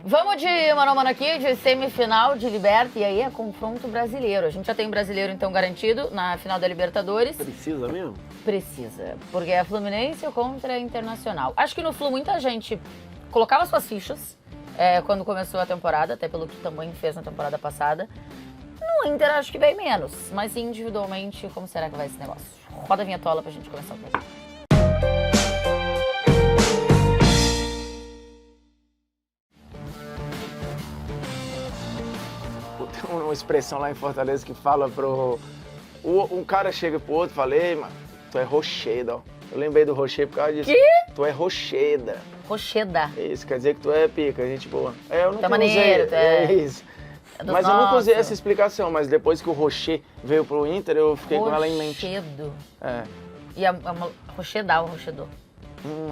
Vamos de mano a mano aqui, de semifinal de Liberta, e aí é confronto brasileiro. A gente já tem brasileiro, então, garantido na final da Libertadores. Precisa mesmo? Precisa, porque é Fluminense contra Internacional. Acho que no Flu muita gente colocava suas fichas quando começou a temporada, até pelo que também fez na temporada passada. No Inter acho que bem menos, mas individualmente, como será que vai esse negócio? Roda a vinhetola pra gente começar o projeto. Tem uma expressão lá em Fortaleza que fala um cara chega pro outro e fala: ei, mano, tu é rocheda, ó. Eu lembrei do rocher por causa disso. Que? Tu é rocheda. Rocheda. Isso, quer dizer que tu é pica, gente boa. Eu nunca maneiro, usei. é isso. Mas eu nunca usei essa explicação, mas depois que o Rocher veio pro Inter, eu fiquei com ela em mente. Rochedo. É. E a rochedar, o rochedor.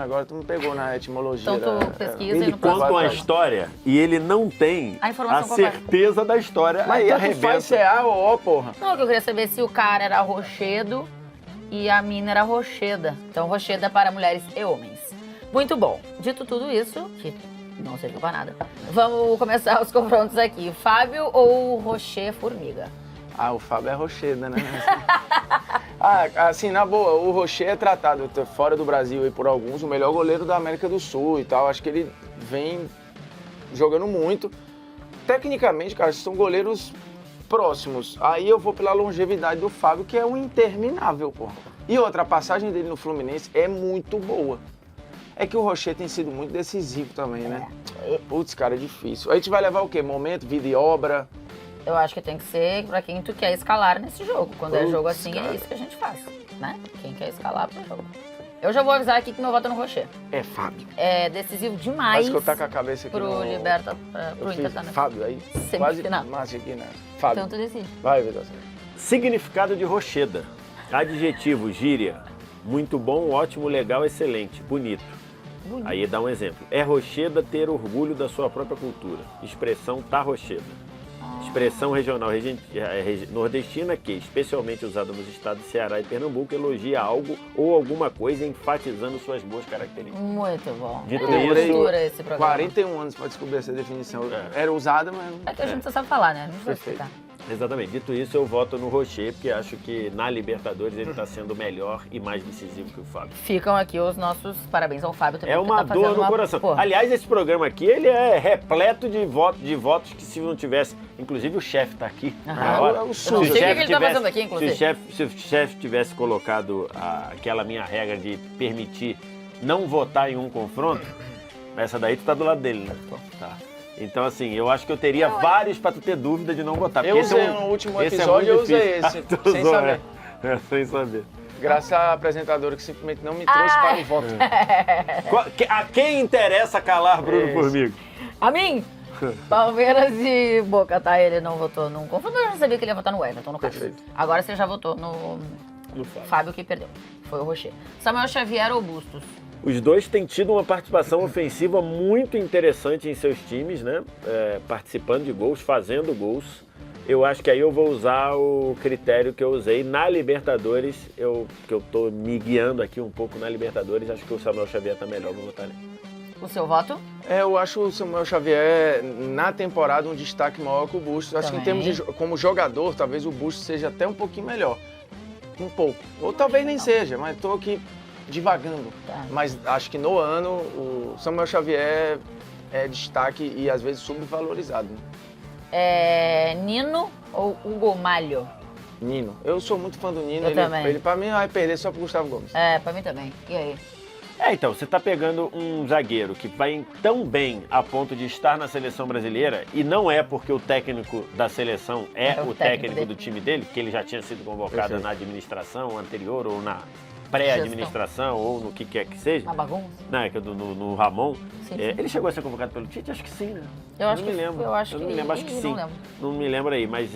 Agora tu me pegou na etimologia. Então tu pesquisa e Ele no conta próximo uma programa. história e ele não tem A informação certeza da história. Mas aí tanto arrebenta. faz ser A ou O, porra. Não, que eu queria saber se o cara era rochedo e a mina era rocheda. Então, rocheda para mulheres e homens. Muito bom. Dito tudo isso, que não serviu pra nada, vamos começar os confrontos aqui. Fábio ou Rocher Formiga? Ah, o Fábio é rocheda, né? Assim, na boa, o Rocher é tratado fora do Brasil e por alguns o melhor goleiro da América do Sul e tal. Acho que ele vem jogando muito. Tecnicamente, cara, são goleiros próximos. Aí eu vou pela longevidade do Fábio, que é um interminável, pô. E outra, a passagem dele no Fluminense é muito boa. É que o Rocher tem sido muito decisivo também, né? Putz, cara, é difícil. A gente vai levar o quê? Momento, vida e obra? Eu acho que tem que ser pra quem tu quer escalar nesse jogo. Quando é jogo assim, cara. é isso que a gente faz, né? Quem quer escalar pro jogo. Eu já vou avisar aqui que meu voto é no Rocher. É Fábio. É decisivo demais Quase que eu tá com a cabeça aqui pro Liberta, pro Inter, tá, né? Fábio aí. Quase Semifinal. mais aqui, né? Fábio. Então tu decide. Vai, Vitor. Significado de rocheda. Adjetivo, gíria. Muito bom, ótimo, legal, excelente, bonito. Aí dá um exemplo. É rocheda ter orgulho da sua própria cultura. Expressão tá rocheda. Expressão regional nordestina que, especialmente usada nos estados de Ceará e Pernambuco, elogia algo ou alguma coisa enfatizando suas boas características. Muito bom. Dito Eu isso, cultura esse programa. 41 anos pra descobrir essa definição. Era usada, mas... É que a gente só sabe falar, né? Não precisa Perfeito. explicar. Exatamente. Dito isso, eu voto no Rocher, porque acho que na Libertadores ele está sendo melhor e mais decisivo que o Fábio. Ficam aqui os nossos parabéns ao Fábio também. É que uma tá dor fazendo no uma- coração. Porra. Aliás, esse programa aqui, ele é repleto de votos que se não tivesse... Inclusive o chefe está aqui. Aham. Na hora. Eu não Se sei o o que chefe ele tá fazendo aqui, inclusive. Se o chefe tivesse colocado aquela minha regra de permitir não votar em um confronto, essa daí tu tá do lado dele, né? Tá. Então, assim, eu acho que eu teria vários pra tu ter dúvida de não votar. Eu porque esse usei é no último esse é episódio, eu muito usei difícil. esse, Tu sem usou, saber. sem saber. Graças à apresentadora que simplesmente não me trouxe para o voto. A quem interessa calar Bruno Isso. Formiga? A mim? Palmeiras e Boca, tá? Ele não votou num confronto, eu já sabia que ele ia votar no Everton, no caso. Perfeito. Agora você já votou no No Fábio. Fábio que perdeu. Foi o Rocher. Samuel Xavier ou Bustos? Os dois têm tido uma participação ofensiva muito interessante em seus times, né? Participando de gols, fazendo gols. Eu acho que aí eu vou usar o critério que eu usei na Libertadores, que eu tô me guiando aqui um pouco na Libertadores, acho que o Samuel Xavier tá melhor, vou votar nele. O seu voto? Eu acho o Samuel Xavier, na temporada, um destaque maior que o Bustos. Acho que em Também. termos de como jogador, talvez o Bustos seja até um pouquinho melhor. Um pouco. Ou talvez nem seja, mas tô aqui divagando. Tá. Mas acho que no ano, o Samuel Xavier é destaque e às vezes subvalorizado. Né? Nino ou Hugo Malho? Nino. Eu sou muito fã do Nino. Eu também. Ele pra mim vai perder só pro Gustavo Gomes. Pra mim também. E aí? Então, você tá pegando um zagueiro que vai tão bem a ponto de estar na seleção brasileira, e não é porque o técnico da seleção é o técnico dele. do time dele, que ele já tinha sido convocado Perfeito. na administração anterior, ou na pré-administração, ou no que quer que seja. Uma bagunça? Né, que é no Ramon. Sim, sim. Ele chegou a ser convocado pelo Tite? Acho que sim, né? Eu acho não me que- lembro. eu acho não que- me lembro, acho que não sim. lembro. Não me lembro aí, mas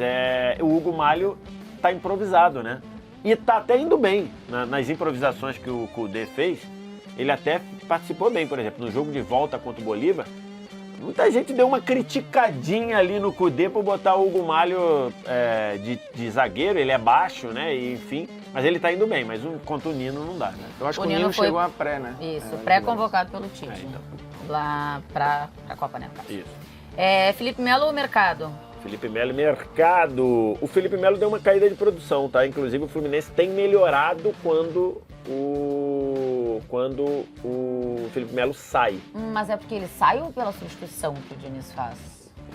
o Hugo Malho tá improvisado, né? E tá até indo bem nas improvisações que o Kudê fez. Ele até participou bem, por exemplo, no jogo de volta contra o Bolívar. Muita gente deu uma criticadinha ali no Kudê por botar o Hugo Malho de zagueiro, ele é baixo, né? E, enfim, mas ele tá indo bem, mas contra o Nino não dá, né? Eu acho O que o Nino Nino foi- chegou a pré, né? Isso, pré-convocado pelo Tite. Então, lá pra Copa, né? Isso. Felipe Melo ou Mercado? Felipe Melo e Mercado. O Felipe Melo deu uma caída de produção, tá? Inclusive o Fluminense tem melhorado quando o Felipe Melo sai. Mas é porque ele sai ou pela substituição que o Diniz faz?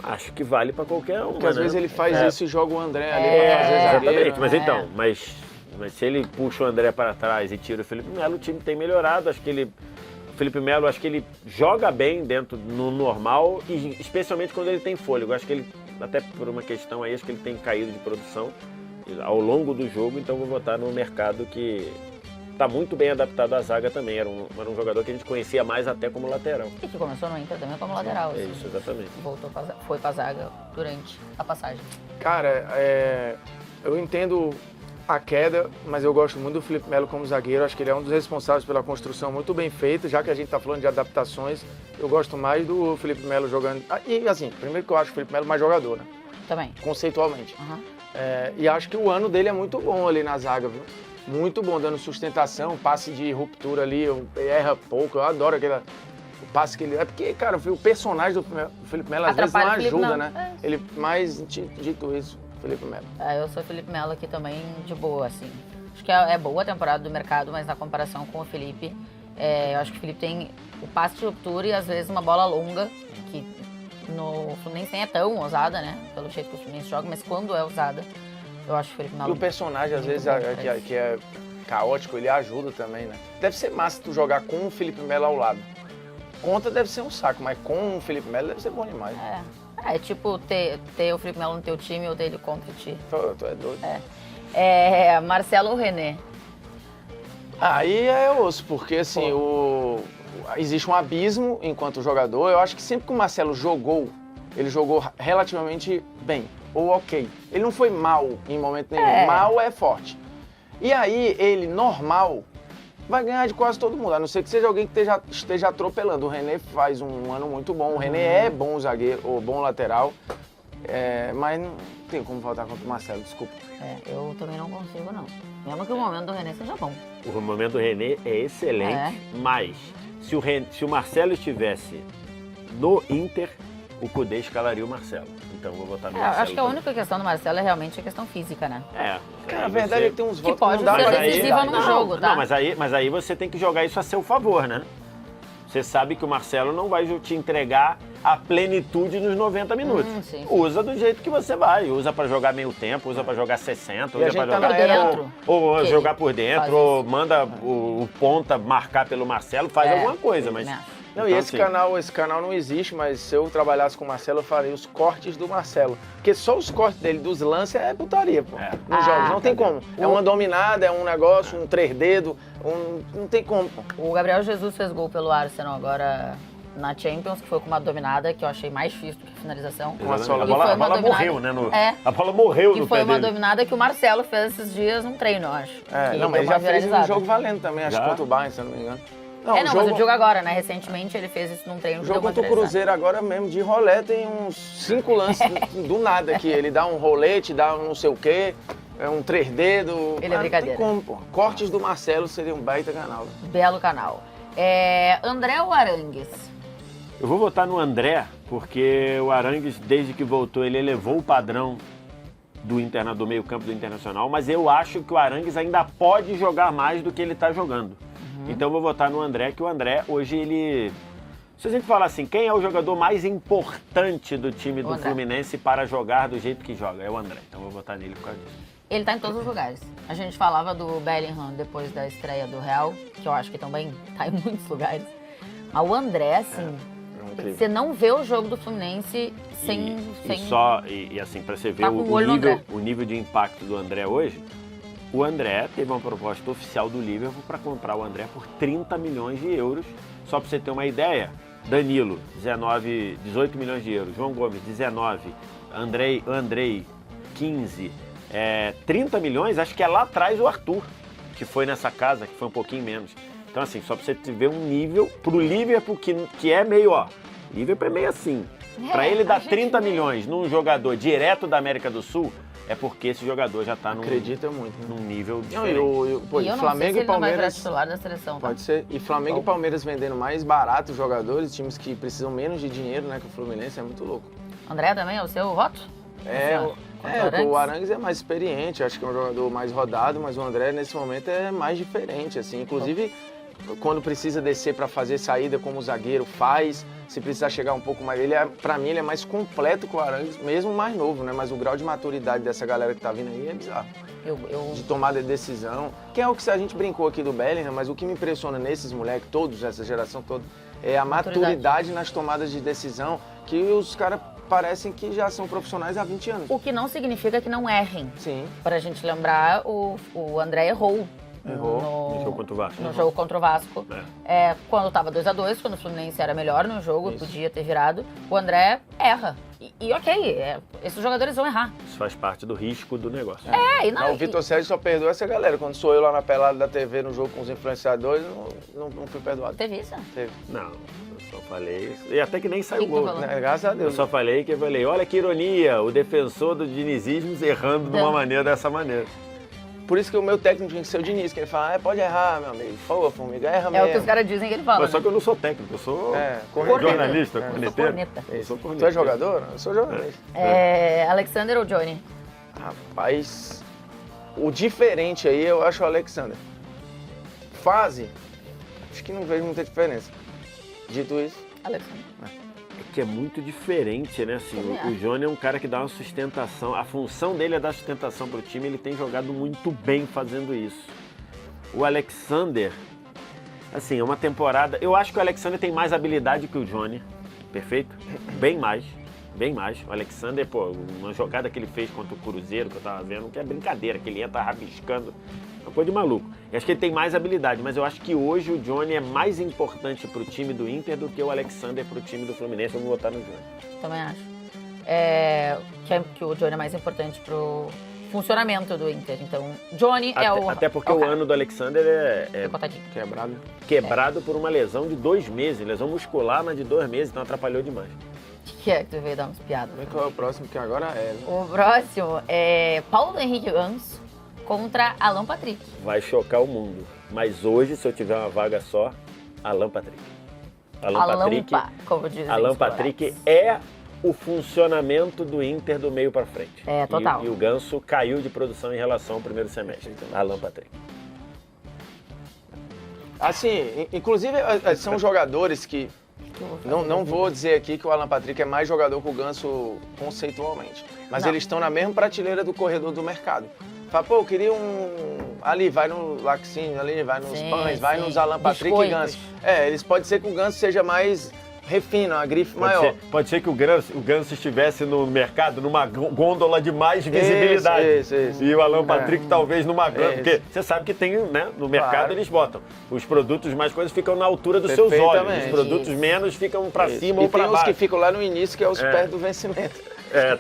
Acho que vale pra qualquer um. Porque às vezes ele faz isso e joga o André ali pra fazer Exatamente, zagueiro. mas se ele puxa o André para trás e tira o Felipe Melo, o time tem melhorado. Acho que o Felipe Melo, acho que ele joga bem dentro no normal, e especialmente quando ele tem fôlego. Acho que ele, até por uma questão aí, acho que ele tem caído de produção ao longo do jogo, então vou botar no Mercado, que está muito bem adaptado à zaga também. Era um jogador que a gente conhecia mais até como lateral. E que começou no Inter também como lateral. É assim. isso, exatamente. Foi pra zaga durante a passagem. Cara, eu entendo a queda, mas eu gosto muito do Felipe Melo como zagueiro. Acho que ele é um dos responsáveis pela construção muito bem feita. Já que a gente está falando de adaptações, eu gosto mais do Felipe Melo jogando. E assim, primeiro que eu acho o Felipe Melo mais jogador, né? Também. Conceitualmente. Uhum. E acho que o ano dele é muito bom ali na zaga, viu? Muito bom, dando sustentação, passe de ruptura ali, erra pouco. Eu adoro o passe que ele... É porque, cara, o personagem do Felipe Melo às vezes não ajuda, né? Ele mais dito isso. Felipe Melo. Eu sou Felipe Melo aqui também, de boa, assim. Acho que é boa a temporada do Mercado, mas na comparação com o Felipe, eu acho que o Felipe tem o passe de ruptura e às vezes uma bola longa, que no Fluminense nem é tão usada, né? Pelo jeito que o Fluminense joga, mas quando é usada, eu acho o Felipe Melo... E o personagem, às vezes, que é caótico, ele ajuda também, né? Deve ser massa tu jogar com o Felipe Melo ao lado. Contra deve ser um saco, mas com o Felipe Melo deve ser bom demais. É tipo ter o Felipe Melo no teu time ou ter ele contra ti. Tu é doido. Marcelo ou René? Aí é osso, porque assim, existe um abismo enquanto jogador. Eu acho que sempre que o Marcelo jogou, ele jogou relativamente bem, ou ok. Ele não foi mal em momento nenhum. Mal é forte. E aí, ele, normal, vai ganhar de quase todo mundo, a não ser que seja alguém que esteja atropelando. O René faz um ano muito bom, o René é bom zagueiro, ou bom lateral, mas não tem como faltar contra o Marcelo, desculpa. Eu também não consigo, não. Mesmo que o momento do René seja bom. O momento do René é excelente, mas se o Marcelo estivesse no Inter, o Cudê escalaria o Marcelo. Então vou botar no Marcelo. Acho que a única questão do Marcelo é realmente a questão física, né? Cara, a verdade é que tem uns votos que pode ser decisiva num jogo, tá? Não, mas aí você tem que jogar isso a seu favor, né? Você sabe que o Marcelo não vai te entregar a plenitude nos 90 minutos. Sim. Usa do jeito que você vai. Usa pra jogar meio tempo, usa pra jogar 60, E a usa gente pra tá jogar... na dentro. Ou Que jogar por dentro, faz ou isso. manda o ponta marcar pelo Marcelo, faz alguma coisa, mas... Não, então, e esse canal não existe, mas se eu trabalhasse com o Marcelo, eu faria os cortes do Marcelo. Porque só os cortes dele, dos lances, é putaria, pô. Nos jogos, não tem como. É uma dominada, é um negócio, um três dedos, não tem como, pô. O Gabriel Jesus fez gol pelo Arsenal agora na Champions, que foi com uma dominada que eu achei mais difícil do que a finalização. Com a sola. A bola morreu, né? A bola morreu Que no foi pé uma dele. dominada que o Marcelo fez esses dias num treino, eu acho. Não, mas ele já fez um jogo valendo também, acho que contra o Bayern, se eu não me engano. Mas o jogo agora, né? Recentemente ele fez isso num treino. O jogo contra o Cruzeiro agora mesmo, de rolê, tem uns 5 lances do nada aqui. Ele dá um rolete, dá um não sei o quê, um três dedos. Ele é brincadeira. Não tem como, pô. Cortes do Marcelo seria um baita canal. Belo canal. André ou Arangues? Eu vou votar no André, porque o Arangues, desde que voltou, ele elevou o padrão do meio-campo do Internacional, mas eu acho que o Arangues ainda pode jogar mais do que ele está jogando. Então eu vou votar no André, que o André, hoje ele... Se a gente falar assim, quem é o jogador mais importante do time do Fluminense para jogar do jeito que joga? É o André. Então eu vou votar nele por causa disso. Ele tá em todos os lugares. A gente falava do Bellingham depois da estreia do Real, que eu acho que também tá em muitos lugares. Mas o André, assim, você não vê o jogo do Fluminense sem... E assim, para você ver Tá com o olho no André. o nível de impacto do André hoje, o André teve uma proposta oficial do Liverpool para comprar o André por 30 milhões de euros. Só para você ter uma ideia, Danilo, 18 milhões de euros. João Gomes, 19. Andrei 15. 30 milhões, acho que é lá atrás o Arthur, que foi nessa casa, que foi um pouquinho menos. Então, assim, só para você ver um nível pro Liverpool, que é meio, Liverpool é meio assim. Para ele dar 30 milhões num jogador direto da América do Sul, é porque esse jogador já tá Acredita muito, né? num nível Não, diferente. pô, E eu não Flamengo sei se e ele não vai virar Palmeiras... titular da seleção, tá? Pode ser. E Flamengo e Palmeiras vendendo mais barato os jogadores, times que precisam menos de dinheiro, né? Que o Fluminense é muito louco. André também é o seu voto? O Arangues é mais experiente, acho que é um jogador mais rodado, mas o André nesse momento é mais diferente, assim. Inclusive, quando precisa descer para fazer saída como o zagueiro faz, se precisar chegar um pouco mais... Pra mim, ele é mais completo que o Arangues, mesmo mais novo, né? Mas o grau de maturidade dessa galera que tá vindo aí é bizarro. De tomada de decisão, que é o que a gente brincou aqui do Bellingham, mas o que me impressiona nesses moleques, todos, essa geração toda, é a maturidade nas tomadas de decisão, que os caras parecem que já são profissionais há 20 anos. O que não significa que não errem. Sim. Pra gente lembrar, o André errou. No jogo contra o Vasco. No jogo contra o Vasco. Quando tava 2-2, quando o Fluminense era melhor no jogo, podia ter virado, o André erra. E ok, esses jogadores vão errar. Isso faz parte do risco do negócio. E não, O Vitor Sérgio só perdoa essa galera. Quando sou eu lá na pelada da TV no jogo com os influenciadores, não fui perdoado. Teve isso? Teve. Não, eu só falei isso. E até que nem saiu Que gol. falou? Né? Graças a Eu Deus. só falei, olha que ironia, o defensor do dinizismo errando de uma maneira dessa maneira. Por isso que o meu técnico tinha que ser o Diniz, que ele fala, pode errar, meu amigo. Pô, Formiga, erra É mesmo. o que os caras dizem que ele fala. Mas só que eu não sou técnico, eu sou corneta. jornalista, Eu sou corneteiro. corneta. Eu sou Tu corneteiro. é jogador? Eu sou jornalista. Alexander ou Johnny? Rapaz, o diferente aí eu acho o Alexander. Fase, acho que não vejo muita diferença. Dito isso, Alexander. É que é muito diferente, né? Assim, Também o acho. Johnny é um cara que dá uma sustentação, a função dele é dar sustentação pro time, ele tem jogado muito bem fazendo isso. O Alexander, assim, é uma temporada... Eu acho que o Alexander tem mais habilidade que o Johnny, perfeito? Bem mais. O Alexander, pô, uma jogada que ele fez contra o Cruzeiro, que eu tava vendo, que é brincadeira, que ele entra rabiscando, uma coisa de maluco. Eu acho que ele tem mais habilidade, mas eu acho que hoje o Johnny é mais importante pro time do Inter do que o Alexander pro time do Fluminense. Eu vou votar no Johnny. Também acho. Que o Johnny é mais importante pro funcionamento do Inter. Então, Johnny é o... Até porque é o cara. ano do Alexander é Botadinho. quebrado. por uma lesão de 2 meses, lesão muscular, mas de 2 meses, então atrapalhou demais. O que é que tu veio dar umas piadas? Vamos ver qual é o próximo, que agora é, né? O próximo é Paulo Henrique Ganso contra Alan Patrick. Vai chocar o mundo. Mas hoje, se eu tiver uma vaga só, Alan Patrick. Alampa, como dizem Alan os Patrick colorados. é o funcionamento do Inter do meio para frente. É, total. E o Ganso caiu de produção em relação ao primeiro semestre. Alan Patrick. Assim, inclusive são jogadores que... Não vou dizer aqui que o Alan Patrick é mais jogador que o Ganso conceitualmente. Mas Não. eles estão na mesma prateleira do corredor do mercado. Fala, pô, eu queria ali, vai no Laxinho, ali, vai nos Sim, pães, vai sim. nos Alan Patrick e Biscoitos. Ganso. Eles podem ser que o Ganso seja mais refino, a grife maior. Pode ser que o Ganso estivesse no mercado numa gôndola de mais visibilidade. Isso. E o Alan Patrick talvez numa gôndola. Isso. Porque você sabe que tem, né? No mercado Claro. eles botam. Os produtos mais coisas ficam na altura dos seus olhos. Perfeitamente. Os produtos Isso. menos ficam para Isso. cima E ou para tem baixo. os que ficam lá no início, que é os perto do vencimento.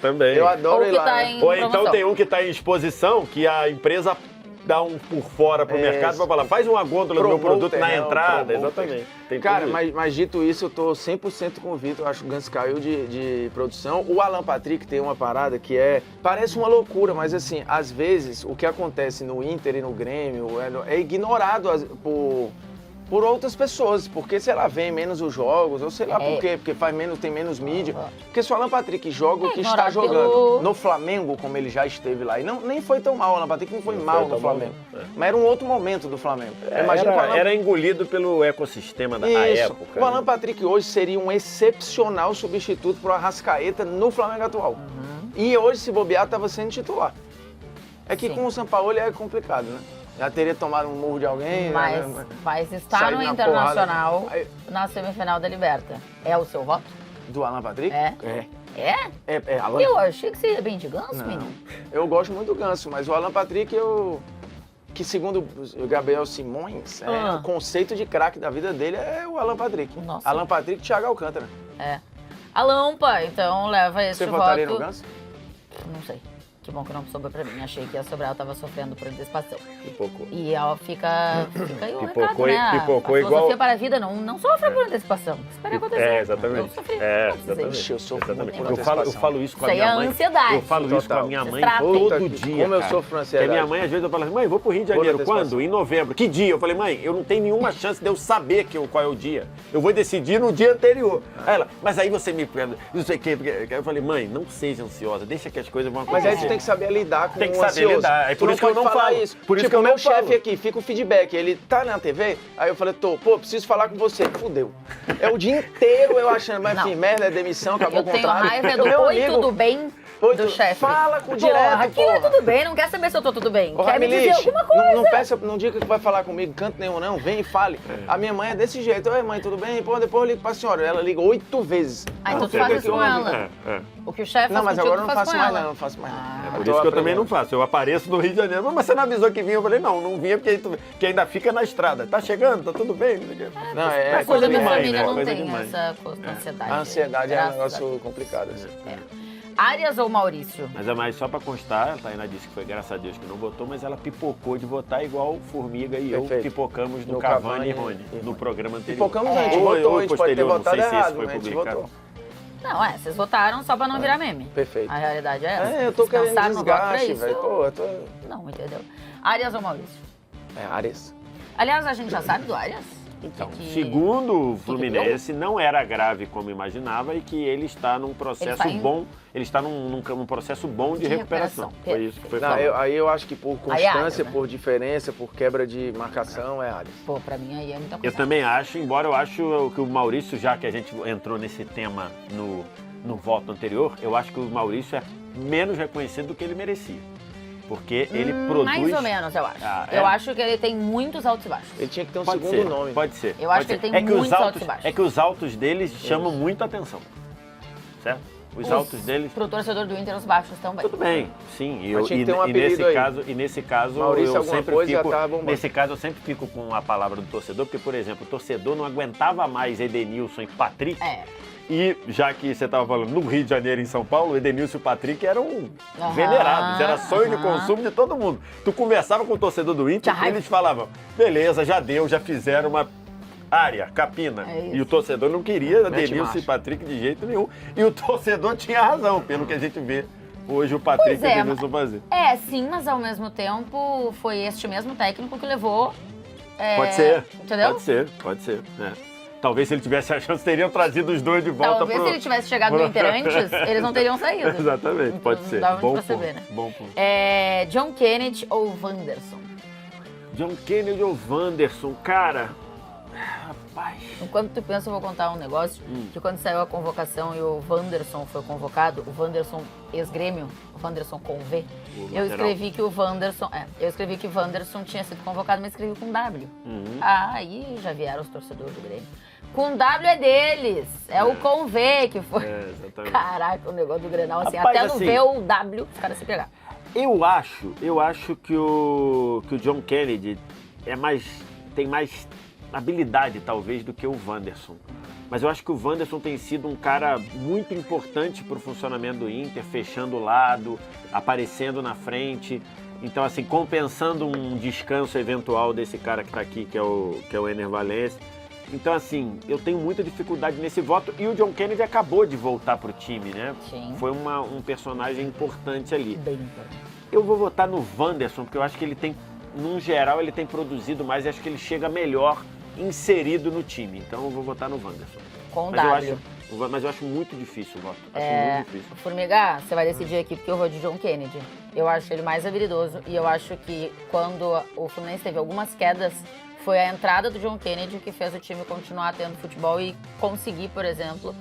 Também. Eu adoro Ou ir que lá. tá né? em Ou então promoção. tem um que está em exposição, que a empresa dá um por fora pro mercado para falar, faz uma gôndola do meu produto na entrada. Exatamente. Tem Cara, tudo isso. mas dito isso, eu tô 100% com o Vitor. Eu acho que o Ganso caiu de produção. O Alan Patrick tem uma parada que parece uma loucura, mas assim, às vezes o que acontece no Inter e no Grêmio é ignorado por outras pessoas, porque, sei lá, vem menos os jogos, ou sei lá por quê, porque tem menos mídia. Porque se o Alan Patrick joga o que está ignorado jogando pelo- no Flamengo, como ele já esteve lá, e nem foi tão mal, o Alan Patrick não foi mal no tão Flamengo, mal, mas era um outro momento do Flamengo. Imagina o Alan Era engolido pelo ecossistema da Isso. época. O Alan Patrick hoje seria um excepcional substituto para o Arrascaeta no Flamengo atual. E hoje, se bobear, estava sendo titular. É que Sim. com o Sampaoli é complicado, né? Já teria tomado um murro de alguém. Mas está Sair no na Internacional porrada. na semifinal da Liberta. É o seu voto? Do Alan Patrick? É. É. É? É Alan. Eu achei que você ia bem de Ganso, Não. menino. Eu gosto muito do Ganso, mas o Alan Patrick, que segundo o Gabriel Simões, o conceito de craque da vida dele é o Alan Patrick. Nossa. Alan Patrick e Thiago Alcântara. É. A Lampa, então leva esse Você voto. votaria no Ganso? Não sei. Que bom que não sobrou pra mim. Achei que ia sobrar, eu tava sofrendo por antecipação. Pipocou. E ela fica aí o Pipocou recado, né? A pipocou filosofia igual- para a vida não sofre por antecipação. Espera acontecer. Exatamente. Eu sofri. É, não precisei. exatamente. Ixi, eu sofro Exatamente. muito por Eu falo antecipação. isso com a Isso aí minha é mãe. ansiedade. Eu falo isso com a Total. minha mãe Tratem. todo Puta que- dia, como eu cara. sofro Porque ansiedade. a minha mãe, às vezes, eu falo assim, mãe, vou pro Rio de Janeiro. Por antecipação. Quando? Em novembro. Que dia? Eu falei, mãe, eu não tenho nenhuma chance de eu saber qual é o dia. Eu vou decidir no dia anterior. Aí ela, mas aí você me... Não sei o quê. Eu falei, mãe, não seja ansiosa. Deixa que as coisas vão Mas acontecer. aí tu tem que saber lidar com Tem que o saber ansioso. lidar. É Tu por isso que eu pode não falar falo. isso. Por isso Tipo, que eu meu não falo. chefe aqui, fica o feedback. Ele tá na TV? Aí eu falei, preciso falar com você. Fudeu. É o dia inteiro eu achando, mas Não. enfim, merda, é demissão, acabou Eu o tenho contrato. raiva do Meu oi, amigo, tudo bem Oi, do tu- chefe. fala com o Porra, direto, aqui não é porra. tudo bem, não quer saber se eu tô tudo bem. Ô, Quer me dizer Ramiliche, alguma coisa. não peça, não diga que vai falar comigo, canto nenhum não, vem e fale. A minha mãe é desse jeito, oi mãe, tudo bem? Pô, depois eu ligo pra senhora, ela liga 8 vezes. Ah, então Não tu sei faz o que isso que com houve. ela. É. O que o chefe Não, faz mas contigo, agora eu tu não faz faço com mais ela. não, não faço mais não. Ah. Por isso que eu também não faço. Eu apareço no Rio de Janeiro. Mas você não avisou que vinha? Eu falei, não vinha porque ainda fica na estrada. Tá chegando, tá tudo bem. Não, É Mas coisa toda de minha mãe, família né? não Coisa tem de mãe. essa ansiedade. A ansiedade é um Graças a negócio Deus. complicado. Assim. Arias ou Maurício? Mas só pra constar, a Tainá disse que foi graças a Deus que não votou, mas ela pipocou de votar igual Formiga e eu Perfeito. pipocamos no No Cavani e Cavani Rony, e no Rony. programa anterior. Pipocamos, a gente Ou votou, a gente pode ter posterior, não votado sei se esse errado, foi mas a gente publicado. votou. Não, vocês votaram só pra não virar meme. Perfeito. A realidade é essa. É, eu tô Vocês querendo pensaram no voto pra desgaste, isso? velho. Pô, eu tô... Não, entendeu? Arias ou Maurício? É, Ares. Aliás, a gente já sabe do Arias? Então, Que- segundo o Fluminense, não era grave como imaginava e que ele está num processo Ele está em- bom, ele está num processo bom de recuperação. Foi isso que foi Não, falado. aí eu acho que por Aí é Ares, constância, né? por diferença, por quebra de marcação, é Ares. Pô, pra mim aí é muita Eu coisa. também acho, embora eu acho que o Maurício, já que a gente entrou nesse tema no voto anterior, eu acho que o Maurício é menos reconhecido do que ele merecia. Porque ele produz... Mais ou menos, eu acho. Ah, é? Eu acho que ele tem muitos altos e baixos. Ele tinha que ter um Pode segundo ser, nome. pode ser. Eu acho pode que ele ser. tem muitos altos e baixos. É que os altos deles chamam muita atenção, certo? Os altos deles... Pro torcedor do Inter, os baixos também. Tudo bem, sim. Mas tinha que ter um apelido aí. Nesse caso, Maurício eu alguma sempre coisa já fico. tava bombando. Nesse caso, eu sempre fico com a palavra do torcedor, porque, por exemplo, o torcedor não aguentava mais Edenilson e Patrick. É. E já que você estava falando no Rio de Janeiro e em São Paulo, o Edenilson e o Patrick eram Aham, venerados, era sonho de aham. consumo de todo mundo. Tu conversava com o torcedor do Inter Tinha e raiva. eles falavam, beleza, já deu, já fizeram uma área, capina. É isso. E o torcedor não queria Mete Edenilson marcha. e Patrick de jeito nenhum. E o torcedor tinha razão, pelo que a gente vê hoje o Patrick Pois é, e o Edenilson fazer. É, sim, mas ao mesmo tempo foi este mesmo técnico que levou. Pode ser. Entendeu? Pode ser. É. Talvez se ele tivesse a chance, teriam trazido os dois de volta Talvez se ele tivesse chegado no Inter antes, eles não teriam saído. Exatamente, Então, pode não ser. dava pra Bom perceber, ponto, né? bom ponto. John Kennedy ou Wanderson? John Kennedy ou Wanderson, cara... Rapaz... Enquanto tu pensa, eu vou contar um negócio. Que quando saiu a convocação e o Wanderson foi convocado, o Wanderson ex-grêmio, o Wanderson com V, O eu lateral. escrevi que o Wanderson tinha sido convocado, mas escrevi com W. Uhum. Aí já vieram os torcedores do Grêmio. Com W é deles, é o com V que foi. É, exatamente. Caraca, o negócio do Grenal, assim, Rapaz, até no assim, V ou W, os caras se pegaram. Eu acho que o John Kennedy tem mais habilidade, talvez, do que o Wanderson. Mas eu acho que o Wanderson tem sido um cara muito importante para o funcionamento do Inter, fechando o lado, aparecendo na frente. Então, assim, compensando um descanso eventual desse cara que está aqui, que é o Ener Valencia. Então, assim, eu tenho muita dificuldade nesse voto. E o John Kennedy acabou de voltar pro time, né? Sim. Foi um personagem importante ali. Bem, Eu vou votar no Wanderson, porque eu acho que ele tem, num geral, ele tem produzido mais e acho que ele chega melhor inserido no time. Então eu vou votar no Wanderson. com Mas W. mas eu acho muito difícil o voto. Acho muito difícil. Formiga, você vai decidir aqui porque eu vou de John Kennedy. Eu acho ele mais habilidoso e eu acho que quando o Fluminense teve algumas quedas, foi a entrada do John Kennedy que fez o time continuar tendo futebol e conseguir, por exemplo,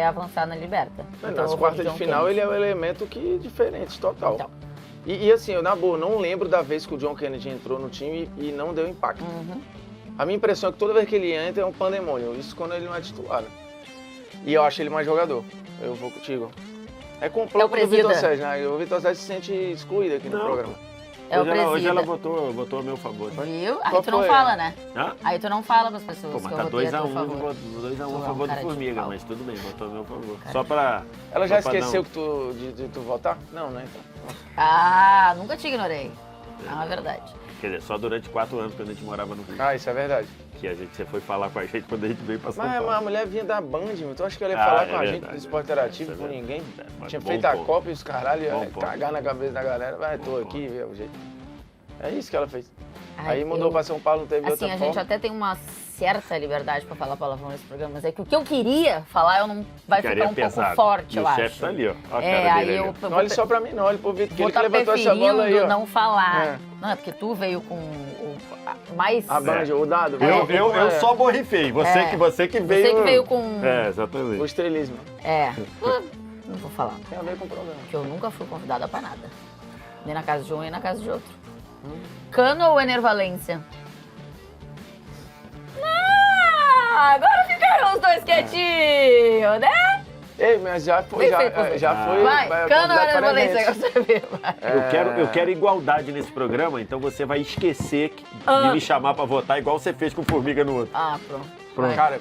avançar na Liberta. Nas eu vou quartas de John final Kennedy. ele é um elemento que diferente, total. Então. E assim, eu na boa, não lembro da vez que o John Kennedy entrou no time e não deu impacto. Uhum. A minha impressão é que toda vez que ele entra é um pandemônio, isso quando ele não é titular. Né? E eu acho ele mais jogador. Eu vou contigo. É É o complô do presida. Vitor Sérgio, né? O Vitor Sérgio se sente excluído aqui no Não, programa. É o Hoje ela presida. votou a meu favor. Tá? Viu? Aí Qual tu não foi? fala, né? Hã? Aí tu não fala pras pessoas Pô, que mas eu tá votei a teu 2x1 favor. a Tu é um favor do cara de Formiga, pau. mas tudo bem, votou a meu favor. Cara Só de pra Ela já Só pra esqueceu dar de tu votar? Não, né? Então. Ah, nunca te ignorei. É uma verdade. Quer dizer, só durante 4 anos quando a gente morava no Rio. Ah, isso é verdade. Que você foi falar com a gente quando a gente veio pra São Mas Paulo. a mulher vinha da Band, meu. Tu acha que ela ia falar com a gente verdade, do Esporte Interativo isso é com verdade. ninguém? Mas Tinha bom feito a ponto. Copa e os caralho Bom ia ponto. cagar na cabeça da galera. Vai, tô Bom aqui, vê o jeito. É isso que ela fez. Ai, Aí mudou pra São Paulo, não teve Assim, outra a forma. gente até tem uma certa liberdade pra falar palavrão nesse programa, mas é que o que eu queria falar, eu não vai Ficaria ficar um pesado. pouco forte, E eu o acho. chefe tá ali, ó. Ó a É, cara aí dele eu, ali. Não olhe só pra mim, não. Olhe pro Vitor, que vou ele que estar levantou essa bola aí, preferindo ó. não falar. É. Não, é porque tu veio com mais... A Band, o dado. Eu só borrifei. Você É. que veio... Você que veio com... É, O exatamente. estrelismo. É. Não vou falar. Tem a ver com o programa. Porque eu nunca fui convidada pra nada. Nem na casa de um, nem na casa de outro. Cano ou Enervalência? Ah, agora ficaram os dois quietinhos, né? Ei, mas já foi, Bem feito, José. já foi. Vai, Cano ou convidado para Enervalência? eventos. Quero saber, vai. Eu quero igualdade nesse programa, então você vai esquecer de me chamar pra votar igual você fez com Formiga no outro. Ah, pronto. Pronto. Cara,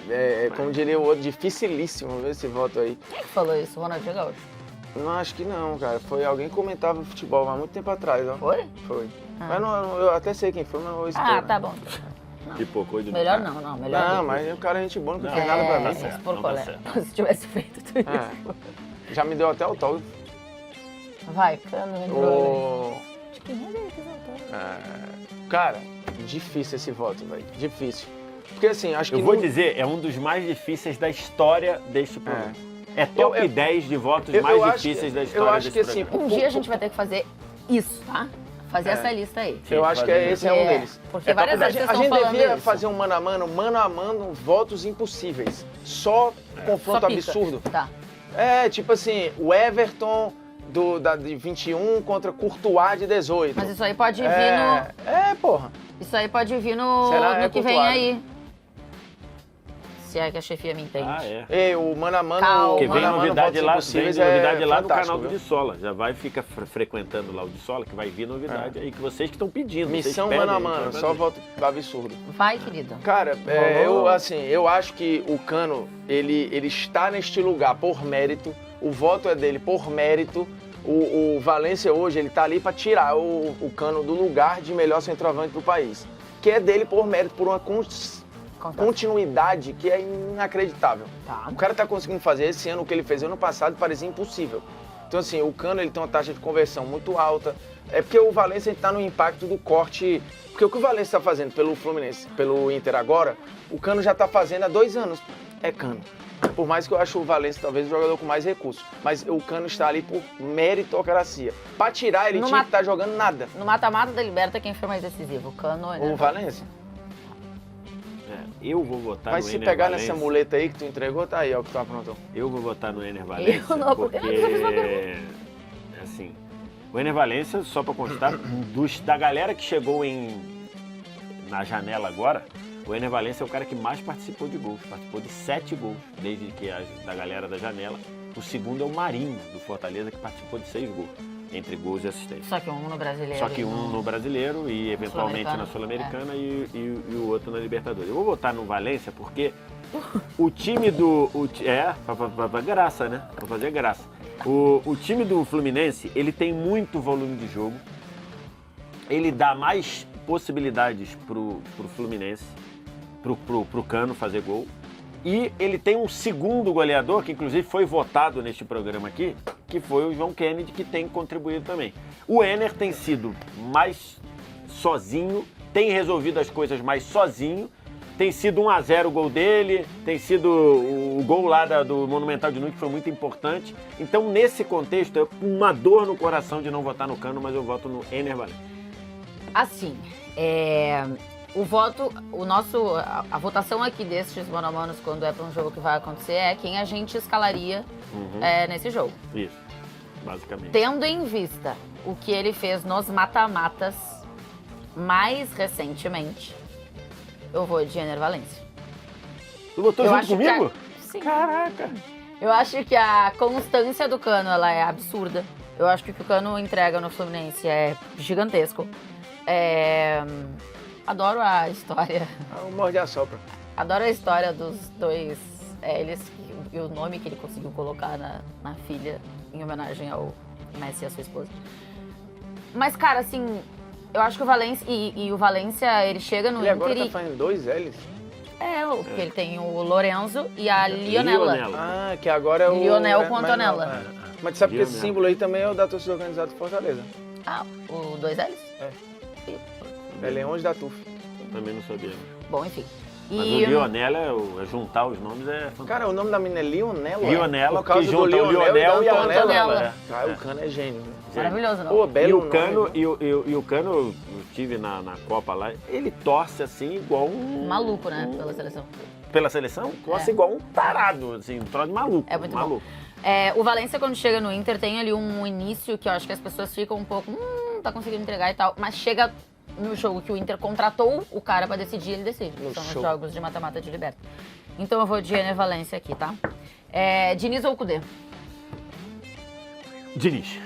como diria o outro, dificilíssimo ver esse voto aí. Quem que falou isso? Ronaldinho Gaúcho? Não, acho que não, cara. Foi alguém que comentava futebol há muito tempo atrás, ó. Foi? Foi. Mas eu até sei quem foi, mas não vou expor. Ah, né? tá bom. Pipocou de Melhor novo. não, melhor Não, não. mas o cara é gente boa, não Não, fez nada pra tá mim. certo. Por não tá colé. certo. Se tivesse feito tudo isso. É. Já me deu até autógrafo. Vai, Cano, Enervalência. O... De quem é dele que voltou? Cara, difícil esse voto, velho. Difícil. Porque assim, acho que. Eu vou não- dizer, é um dos mais difíceis da história deste programa. É top Eu- 10 de votos eu mais acho difíceis que- da eu história acho que, desse assim, programa. Um dia a gente vai ter que fazer isso, tá? Fazer essa lista aí. Eu acho que esse é um deles. Porque É várias top vezes 10. vocês A estão gente falando devia isso. fazer um mano a mano, votos impossíveis. Só confronto Só pica. absurdo. Tá. É, tipo assim, o Everton de 21 contra Courtois de 18. Mas isso aí pode vir no... Porra. Isso aí pode vir no, Será? no que vem Courtois. aí. Se é que a chefia me entende. Ah, é. Ei, o mano a mano, Calma. Porque o vem mano a mano, novidade votos lá, impossíveis vem novidade é lá no fantástico, canal do viu? Dissola. Já vai ficar frequentando lá o Dissola, que vai vir novidade aí, que vocês que estão pedindo. Missão vocês pedem, mano a gente vai mano, fazer. só voto absurdo. Vai, querido. Cara, eu acho que o Cano, ele está neste lugar por mérito, o voto é dele por mérito. O Valência hoje, ele tá ali para tirar o Cano do lugar de melhor centroavante do país, que é dele por mérito, por uma continuidade que é inacreditável. Tá. O cara tá conseguindo fazer esse ano o que ele fez ano passado, parecia impossível. Então assim, o Cano, ele tem uma taxa de conversão muito alta. É porque o Valência está no impacto do corte. Porque o que o Valência está fazendo pelo Fluminense, pelo Inter agora, o Cano já está fazendo há 2 anos. É Cano. Por mais que eu acho o Valência talvez o jogador com mais recursos. Mas o Cano está ali por meritocracia. Para tirar, ele No tinha ma- que estar jogando nada. No mata-mata da Liberta, quem foi mais decisivo? O Cano ou O Enervalência? Valência. Eu vou votar Mas no se Ener pegar Valencia. nessa muleta aí que tu entregou, tá aí, ó, que tu aprontou. Eu vou votar no Ener Valencia, Eu não, porque, eu não fiz uma pergunta. assim, o Ener Valencia, só para constar, da galera que chegou na janela agora, o Ener Valencia é o cara que mais participou de gols, participou de 7 gols, desde que da galera da janela. O segundo é o Marinho, do Fortaleza, que participou de 6 gols, entre gols e assistências. Só que um no brasileiro. Só que um no Brasileiro e eventualmente na Sul-Americana, Sul-Americana e o outro na Libertadores. Eu vou votar no Valência porque o time do... pra graça, né? Pra fazer graça. O time do Fluminense, ele tem muito volume de jogo. Ele dá mais possibilidades pro Fluminense, pro Cano fazer gol. E ele tem um segundo goleador, que inclusive foi votado neste programa aqui, que foi o João Kennedy, que tem contribuído também. O Ener tem sido mais sozinho, tem resolvido as coisas mais sozinho, tem sido 1-0 o gol dele, tem sido o gol lá do Monumental de Nunes, que foi muito importante. Então, nesse contexto, é uma dor no coração de não votar no Cano, mas eu voto no Ener Valencia. Assim, o voto, a votação aqui destes mano a manos, quando é para um jogo que vai acontecer, é quem a gente escalaria nesse jogo. Isso, basicamente. Tendo em vista o que ele fez nos mata-matas mais recentemente, eu vou de Ener Valencia. Tu votou Eu junto acho que comigo? Sim. Caraca! Eu acho que a constância do Cano, ela é absurda. Eu acho que o que o Cano entrega no Fluminense é gigantesco. Adoro a história. O morde a sopra. Adoro a história dos dois. e o nome que ele conseguiu colocar na filha em homenagem ao Messi e a sua esposa. Mas, cara, assim, eu acho que o Valência, e o Valência, ele chega no Ele Inter agora e... tá fazendo 2 L's. Porque ele tem o Lorenzo e a Lionella. Ah, que agora é o... Lionel com mas Antonella. não, Mas sabe que esse Lionel. símbolo aí também é o da torcida organizada do Fortaleza. Ah, o 2 L's? É Leões da TUF. Também não sabia. Bom, enfim. Mas E o Lionel, juntar os nomes é fantástico. Cara, o nome da menina é Lionela. Lionela, Por causa porque do junta o Lionel e a Antonella. Antonella. Cara, o Cano é gênio. Né? Maravilhoso, não? Pô, E belo o Cano, nome. e o Cano, eu tive na Copa lá, ele torce assim igual um... Maluco, né? Pela seleção. Pela seleção? Torce igual um tarado, assim, um troço de maluco. É muito maluco. bom. O Valência, quando chega no Inter, tem ali um início que eu acho que as pessoas ficam um pouco... tá conseguindo entregar e tal. Mas chega no jogo que o Inter contratou o cara pra decidir, ele decide. São os jogos de mata-mata de Liberta. Então eu vou de Ener Valência aqui, tá? Diniz ou Kudê? Diniz.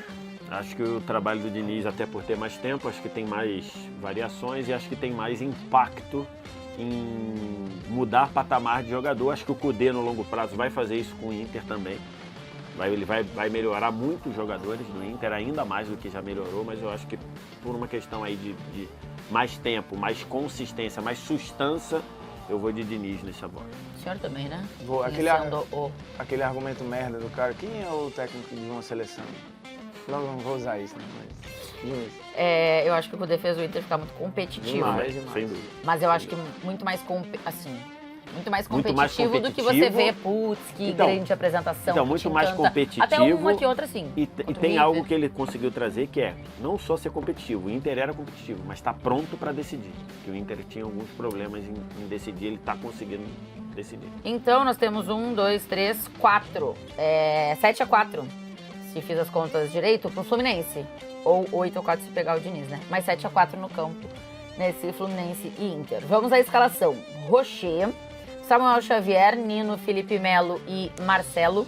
Acho que o trabalho do Diniz, até por ter mais tempo, acho que tem mais variações e acho que tem mais impacto em mudar patamar de jogador. Acho que o Kudê, no longo prazo, vai fazer isso com o Inter também. Ele vai melhorar muito os jogadores do Inter, ainda mais do que já melhorou, mas eu acho que por uma questão aí de mais tempo, mais consistência, mais sustância, eu vou de Diniz nessa bola. O senhor também, né? Vou, Iniciando aquele argumento merda do cara, quem é o técnico de uma seleção? Não vou usar isso, né? Mas Diniz. Eu acho que o Kudê fez o Inter ficar muito competitivo. Demais. Sem dúvida. Mas eu acho que muito mais Muito mais competitivo do que você competitivo. vê, putz, que Então, grande apresentação. Então, que muito te mais encanta. competitivo. Até uma que outra, sim. E Contra o tem River. algo que ele conseguiu trazer que é não só ser competitivo. O Inter era competitivo, mas está pronto para decidir. Que o Inter tinha alguns problemas em decidir, ele está conseguindo decidir. Então, nós temos 1, 2, 3, 4. 7-4, se fiz as contas direito, pro Fluminense. Ou 8-4 se pegar o Diniz, né? Mas 7-4 no campo, nesse Fluminense e Inter. Vamos à escalação. Rocher, Samuel Xavier, Nino, Felipe Melo e Marcelo.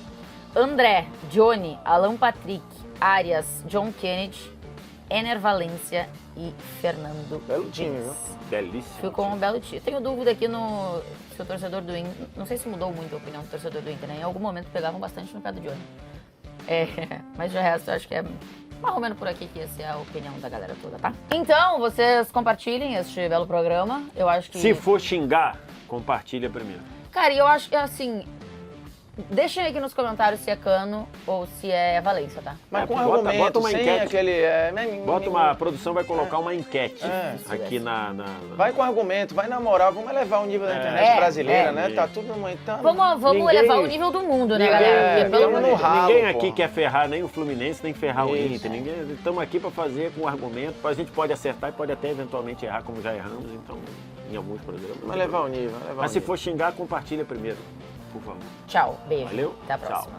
André, Johnny, Alan Patrick, Arias, John Kennedy, Ener Valência e Fernando Belo time, Diniz. Belíssimo. Ficou um belo time. Tenho dúvida aqui se o torcedor do Inter... Não sei se mudou muito a opinião do torcedor do Inter, né? Em algum momento pegavam bastante no pé do Johnny. Mas de resto, eu acho que é mais ou menos por aqui que ia ser a opinião da galera toda, tá? Então, vocês compartilhem este belo programa. Eu acho que... Se for xingar, compartilha primeiro. Cara, e eu acho que, assim... Deixem aqui nos comentários se é Cano ou se é Valência, tá? Mas com bota argumento, uma sem enquete. aquele... A produção vai colocar uma enquete aqui na... Vai com argumento, vai na moral, vamos elevar o nível da internet brasileira, né? é. Tá tudo aumentando. Vamos Ninguém- elevar o nível do mundo, né, galera? Porque, pelo amor de no Deus. ralo, Ninguém pô. aqui quer ferrar nem o Fluminense, nem ferrar o Isso. Inter. Estamos aqui para fazer com argumento. A gente pode acertar e pode até eventualmente errar, como já erramos, então, em alguns programas. Vamos elevar o nível, Mas se for xingar, compartilha primeiro, por favor. Tchau, beijo. Valeu, Até a tchau. próxima.